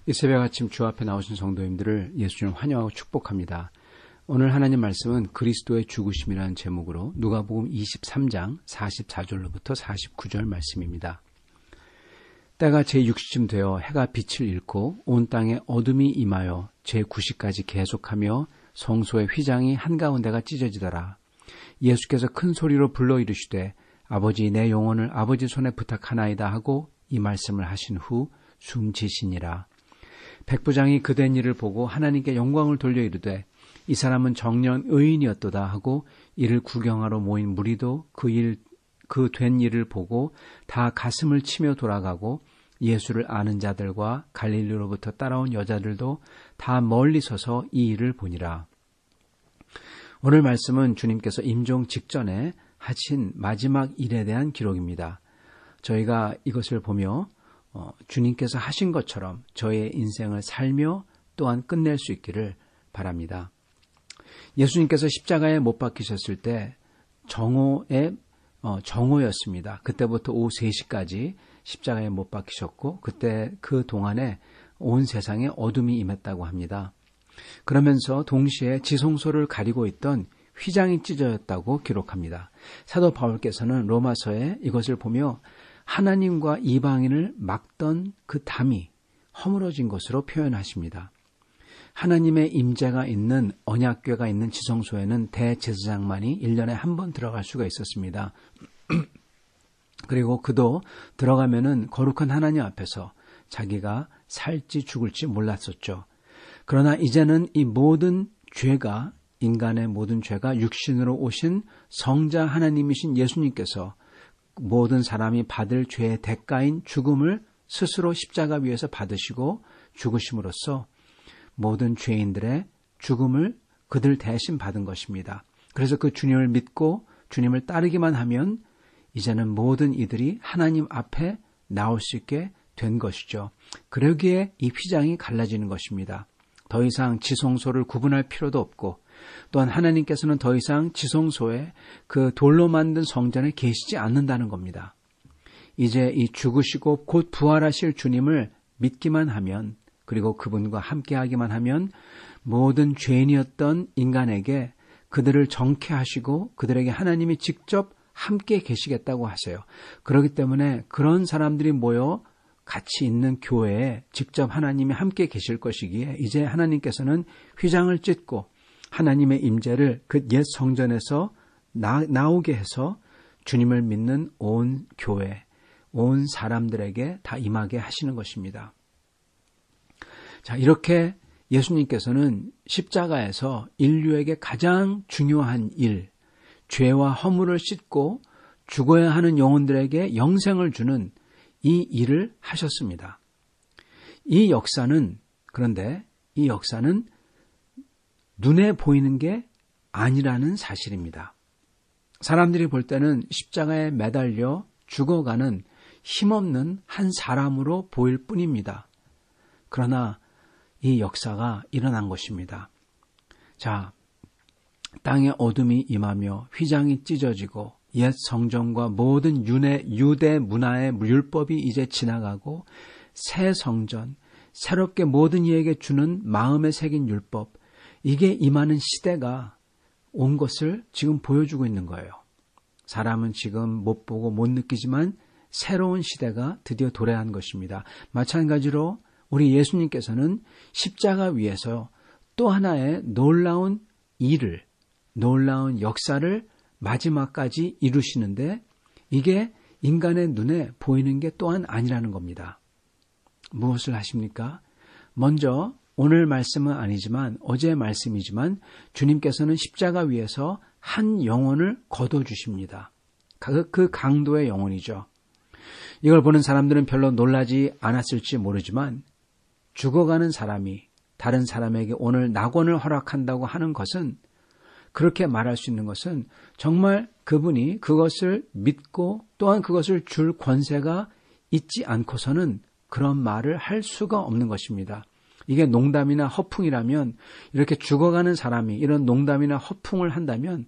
이 새벽 아침 주 앞에 나오신 성도님들을 예수님 환영하고 축복합니다. 오늘 하나님 말씀은 그리스도의 죽으심이라는 제목으로 누가복음 23장 44절로부터 49절 말씀입니다. 때가 제6시쯤 되어 해가 빛을 잃고 온 땅에 어둠이 임하여 제9시까지 계속하며 성소의 휘장이 한가운데가 찢어지더라. 예수께서 큰 소리로 불러 이르시되 아버지 내 영혼을 아버지 손에 부탁하나이다 하고 이 말씀을 하신 후 숨지시니라. 백부장이 그된 일을 보고 하나님께 영광을 돌려 이르되 이 사람은 정녕 의인이었도다 하고 이를 구경하러 모인 무리도 그 된 일을 보고 다 가슴을 치며 돌아가고 예수를 아는 자들과 갈릴리로부터 따라온 여자들도 다 멀리 서서 이 일을 보니라. 오늘 말씀은 주님께서 임종 직전에 하신 마지막 일에 대한 기록입니다. 저희가 이것을 보며 주님께서 하신 것처럼 저의 인생을 살며 또한 끝낼 수 있기를 바랍니다. 예수님께서 십자가에 못 박히셨을 때 정오였습니다. 그때부터 오후 3시까지 십자가에 못 박히셨고 그때 그 동안에 온 세상에 어둠이 임했다고 합니다. 그러면서 동시에 지성소를 가리고 있던 휘장이 찢어졌다고 기록합니다. 사도 바울께서는 로마서에 이것을 보며 하나님과 이방인을 막던 그 담이 허물어진 것으로 표현하십니다. 하나님의 임재가 있는 언약궤가 있는 지성소에는 대제사장만이 1년에 한 번 들어갈 수가 있었습니다. 그리고 그도 들어가면은 거룩한 하나님 앞에서 자기가 살지 죽을지 몰랐었죠. 그러나 이제는 이 모든 죄가, 인간의 모든 죄가 육신으로 오신 성자 하나님이신 예수님께서 모든 사람이 받을 죄의 대가인 죽음을 스스로 십자가 위에서 받으시고 죽으심으로써 모든 죄인들의 죽음을 그들 대신 받은 것입니다. 그래서 그 주님을 믿고 주님을 따르기만 하면 이제는 모든 이들이 하나님 앞에 나올 수 있게 된 것이죠. 그러기에 이 휘장이 갈라지는 것입니다. 더 이상 지성소를 구분할 필요도 없고 또한 하나님께서는 더 이상 지성소에 그 돌로 만든 성전에 계시지 않는다는 겁니다. 이제 이 죽으시고 곧 부활하실 주님을 믿기만 하면 그리고 그분과 함께하기만 하면 모든 죄인이었던 인간에게 그들을 정케하시고 그들에게 하나님이 직접 함께 계시겠다고 하세요. 그렇기 때문에 그런 사람들이 모여 같이 있는 교회에 직접 하나님이 함께 계실 것이기에 이제 하나님께서는 휘장을 찢고 하나님의 임재를 그 옛 성전에서 나오게 해서 주님을 믿는 온 교회, 온 사람들에게 다 임하게 하시는 것입니다. 자, 이렇게 예수님께서는 십자가에서 인류에게 가장 중요한 일, 죄와 허물을 씻고 죽어야 하는 영혼들에게 영생을 주는 이 일을 하셨습니다. 그런데 이 역사는 눈에 보이는 게 아니라는 사실입니다. 사람들이 볼 때는 십자가에 매달려 죽어가는 힘없는 한 사람으로 보일 뿐입니다. 그러나 이 역사가 일어난 것입니다. 자, 땅에 어둠이 임하며 휘장이 찢어지고 옛 성전과 모든 유대 문화의 율법이 이제 지나가고 새 성전, 새롭게 모든 이에게 주는 마음에 새긴 율법, 이게 임하는 시대가 온 것을 지금 보여주고 있는 거예요. 사람은 지금 못 보고 못 느끼지만 새로운 시대가 드디어 도래한 것입니다. 마찬가지로 우리 예수님께서는 십자가 위에서 또 하나의 놀라운 역사를 마지막까지 이루시는데 이게 인간의 눈에 보이는 게 또한 아니라는 겁니다. 무엇을 하십니까? 먼저 오늘 말씀은 아니지만 어제의 말씀이지만 주님께서는 십자가 위에서 한 영혼을 거둬주십니다. 그 강도의 영혼이죠. 이걸 보는 사람들은 별로 놀라지 않았을지 모르지만 죽어가는 사람이 다른 사람에게 오늘 낙원을 허락한다고 하는 것은 그렇게 말할 수 있는 것은 정말 그분이 그것을 믿고 또한 그것을 줄 권세가 있지 않고서는 그런 말을 할 수가 없는 것입니다. 이게 농담이나 허풍이라면 이렇게 죽어가는 사람이 이런 농담이나 허풍을 한다면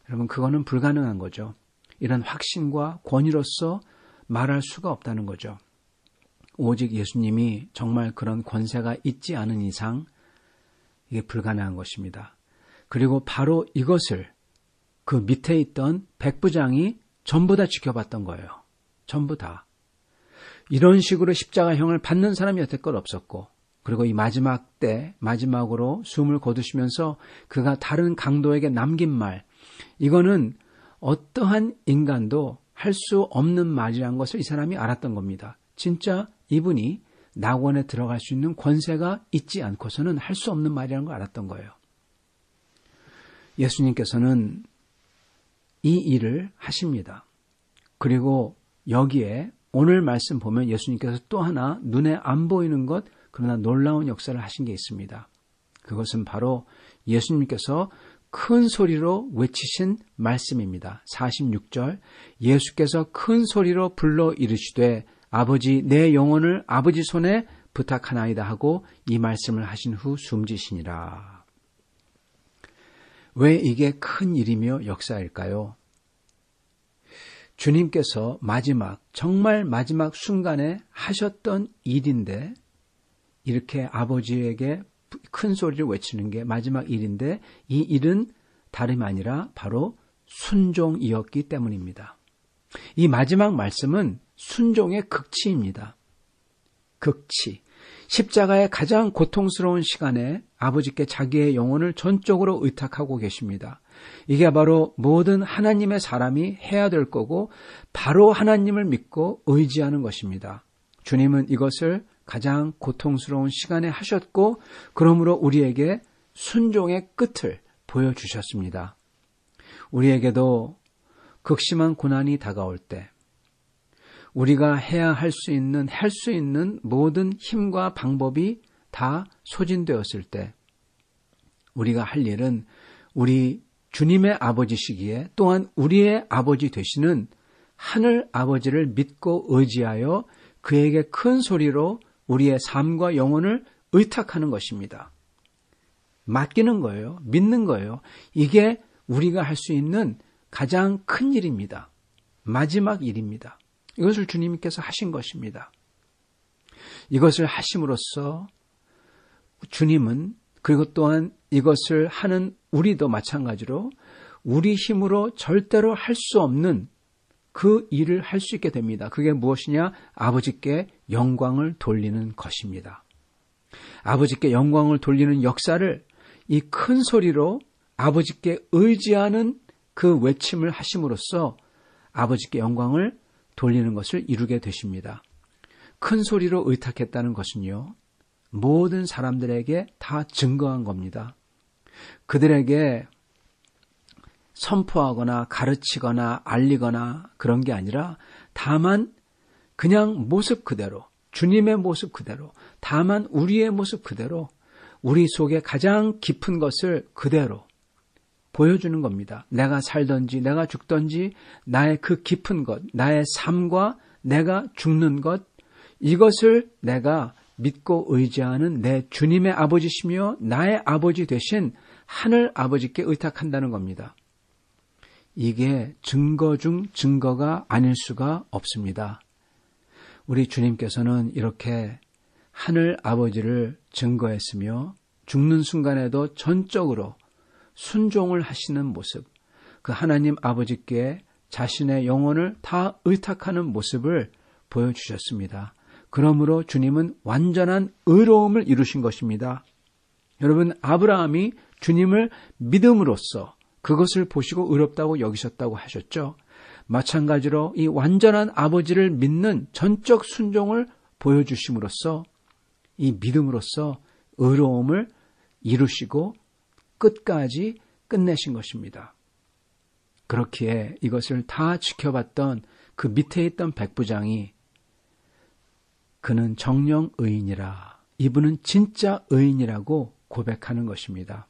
여러분 그거는 불가능한 거죠. 이런 확신과 권위로서 말할 수가 없다는 거죠. 오직 예수님이 정말 그런 권세가 있지 않은 이상 이게 불가능한 것입니다. 그리고 바로 이것을 그 밑에 있던 백부장이 전부 다 지켜봤던 거예요. 전부 다. 이런 식으로 십자가형을 받는 사람이 여태껏 없었고, 그리고 이 마지막 때 마지막으로 숨을 거두시면서 그가 다른 강도에게 남긴 말, 이거는 어떠한 인간도 할 수 없는 말이라는 것을 이 사람이 알았던 겁니다. 진짜 이분이 낙원에 들어갈 수 있는 권세가 있지 않고서는 할 수 없는 말이라는 걸 알았던 거예요. 예수님께서는 이 일을 하십니다. 그리고 여기에 오늘 말씀 보면 예수님께서 또 하나 눈에 안 보이는 것, 그러나 놀라운 역사를 하신 게 있습니다. 그것은 바로 예수님께서 큰 소리로 외치신 말씀입니다. 46절, 예수께서 큰 소리로 불러 이르시되 아버지 내 영혼을 아버지 손에 부탁하나이다 하고 이 말씀을 하신 후 숨지시니라. 왜 이게 큰 일이며 역사일까요? 주님께서 정말 마지막 순간에 하셨던 일인데, 이렇게 아버지에게 큰 소리를 외치는 게 마지막 일인데, 이 일은 다름이 아니라 바로 순종이었기 때문입니다. 이 마지막 말씀은 순종의 극치입니다. 극치. 십자가의 가장 고통스러운 시간에 아버지께 자기의 영혼을 전적으로 의탁하고 계십니다. 이게 바로 모든 하나님의 사람이 해야 될 거고, 바로 하나님을 믿고 의지하는 것입니다. 주님은 이것을 가장 고통스러운 시간에 하셨고, 그러므로 우리에게 순종의 끝을 보여주셨습니다. 우리에게도 극심한 고난이 다가올 때, 우리가 해야 할 수 있는 모든 힘과 방법이 다 소진되었을 때, 우리가 할 일은 우리 주님의 아버지시기에 또한 우리의 아버지 되시는 하늘 아버지를 믿고 의지하여 그에게 큰 소리로 우리의 삶과 영혼을 의탁하는 것입니다. 맡기는 거예요. 믿는 거예요. 이게 우리가 할 수 있는 가장 큰 일입니다. 마지막 일입니다. 이것을 주님께서 하신 것입니다. 이것을 하심으로써 주님은, 그리고 또한 이것을 하는 우리도 마찬가지로 우리 힘으로 절대로 할 수 없는 그 일을 할 수 있게 됩니다. 그게 무엇이냐? 아버지께 영광을 돌리는 것입니다. 아버지께 영광을 돌리는 역사를 이 큰 소리로 아버지께 의지하는 그 외침을 하심으로써 아버지께 영광을 돌리는 것을 이루게 되십니다. 큰 소리로 의탁했다는 것은요, 모든 사람들에게 다 증거한 겁니다. 그들에게 선포하거나 가르치거나 알리거나 그런 게 아니라 다만 그냥 모습 그대로, 주님의 모습 그대로, 다만 우리의 모습 그대로, 우리 속에 가장 깊은 것을 그대로 보여주는 겁니다. 내가 살든지 내가 죽든지 나의 그 깊은 것, 나의 삶과 내가 죽는 것, 이것을 내가 믿고 의지하는 내 주님의 아버지시며 나의 아버지 되신 하늘 아버지께 의탁한다는 겁니다. 이게 증거 중 증거가 아닐 수가 없습니다. 우리 주님께서는 이렇게 하늘 아버지를 증거했으며 죽는 순간에도 전적으로 순종을 하시는 모습, 그 하나님 아버지께 자신의 영혼을 다 의탁하는 모습을 보여주셨습니다. 그러므로 주님은 완전한 의로움을 이루신 것입니다. 여러분, 아브라함이 주님을 믿음으로써 그것을 보시고 의롭다고 여기셨다고 하셨죠. 마찬가지로 이 완전한 아버지를 믿는 전적 순종을 보여주심으로써 이 믿음으로써 의로움을 이루시고 끝까지 끝내신 것입니다. 그렇기에 이것을 다 지켜봤던 그 밑에 있던 백부장이 그는 정령 의인이라, 이분은 진짜 의인이라고 고백하는 것입니다.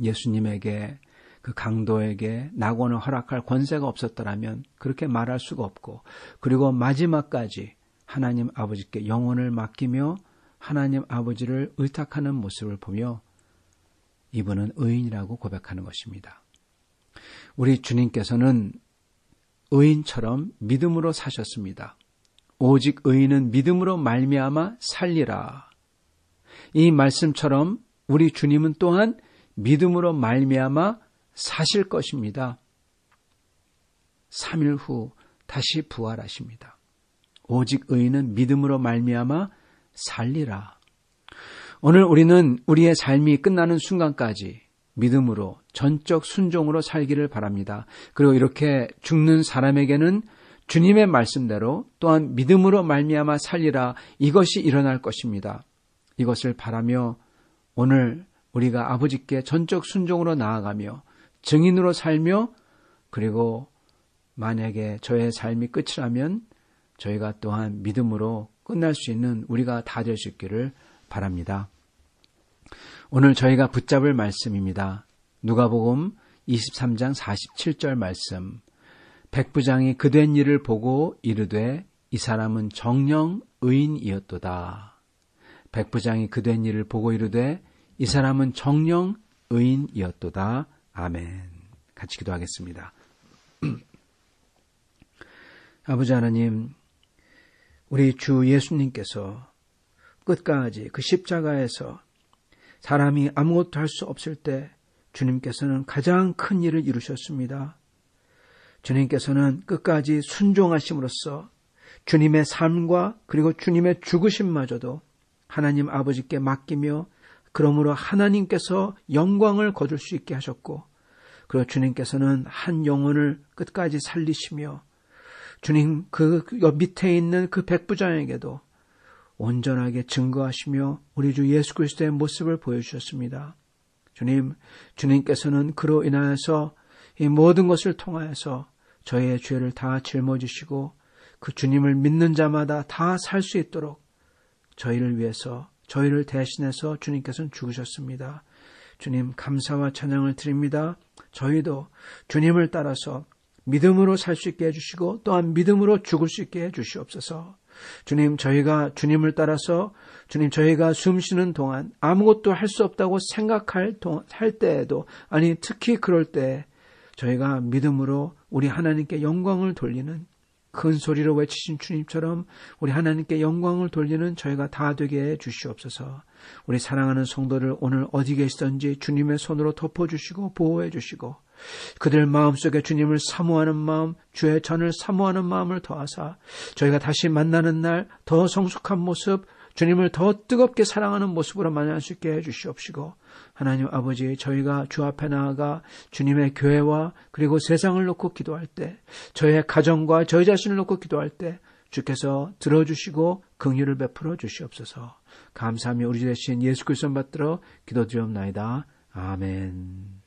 예수님에게, 그 강도에게 낙원을 허락할 권세가 없었더라면 그렇게 말할 수가 없고, 그리고 마지막까지 하나님 아버지께 영혼을 맡기며 하나님 아버지를 의탁하는 모습을 보며 이분은 의인이라고 고백하는 것입니다. 우리 주님께서는 의인처럼 믿음으로 사셨습니다. 오직 의인은 믿음으로 말미암아 살리라. 이 말씀처럼 우리 주님은 또한 믿음으로 말미암아 사실 것입니다. 3일 후 다시 부활하십니다. 오직 의인은 믿음으로 말미암아 살리라. 오늘 우리는 우리의 삶이 끝나는 순간까지 믿음으로 전적 순종으로 살기를 바랍니다. 그리고 이렇게 죽는 사람에게는 주님의 말씀대로 또한 믿음으로 말미암아 살리라, 이것이 일어날 것입니다. 이것을 바라며 오늘 우리가 아버지께 전적 순종으로 나아가며 증인으로 살며, 그리고 만약에 저의 삶이 끝이라면 저희가 또한 믿음으로 끝날 수 있는 우리가 다 될 수 있기를 바랍니다. 오늘 저희가 붙잡을 말씀입니다. 누가복음 23장 47절 말씀. 백부장이 그된 일을 보고 이르되 이 사람은 정녕 의인이었도다. 백부장이 그된 일을 보고 이르되 이 사람은 정녕 의인이었도다. 아멘. 같이 기도하겠습니다. 아버지 하나님, 우리 주 예수님께서 끝까지 그 십자가에서 사람이 아무것도 할 수 없을 때 주님께서는 가장 큰 일을 이루셨습니다. 주님께서는 끝까지 순종하심으로써 주님의 삶과 그리고 주님의 죽으심마저도 하나님 아버지께 맡기며, 그러므로 하나님께서 영광을 거둘 수 있게 하셨고, 그리고 주님께서는 한 영혼을 끝까지 살리시며 주님 그 밑에 있는 그 백부장에게도 온전하게 증거하시며 우리 주 예수 그리스도의 모습을 보여주셨습니다. 주님께서는 그로 인하여서 이 모든 것을 통하여서 저희의 죄를 다 짊어지시고 그 주님을 믿는 자마다 다 살 수 있도록 저희를 위해서, 저희를 대신해서 주님께서는 죽으셨습니다. 주님 감사와 찬양을 드립니다. 저희도 주님을 따라서 믿음으로 살 수 있게 해주시고 또한 믿음으로 죽을 수 있게 해주시옵소서. 주님, 저희가 주님을 따라서 저희가 숨 쉬는 동안 아무것도 할 수 없다고 생각할 때에도, 아니 특히 그럴 때 저희가 믿음으로 우리 하나님께 영광을 돌리는, 큰 소리로 외치신 주님처럼 우리 하나님께 영광을 돌리는 저희가 다 되게 해 주시옵소서. 우리 사랑하는 성도들 오늘 어디 계시든지 주님의 손으로 덮어주시고 보호해 주시고, 그들 마음속에 주님을 사모하는 마음, 주의 전을 사모하는 마음을 더하사 저희가 다시 만나는 날 더 성숙한 모습, 주님을 더 뜨겁게 사랑하는 모습으로 만날 수 있게 해주시옵시고, 하나님 아버지, 저희가 주 앞에 나아가 주님의 교회와 그리고 세상을 놓고 기도할 때, 저희의 가정과 저희 자신을 놓고 기도할 때 주께서 들어주시고 긍휼을 베풀어 주시옵소서. 감사하며 우리 주 되신 예수 그리스도 받들어 기도드리옵나이다. 아멘.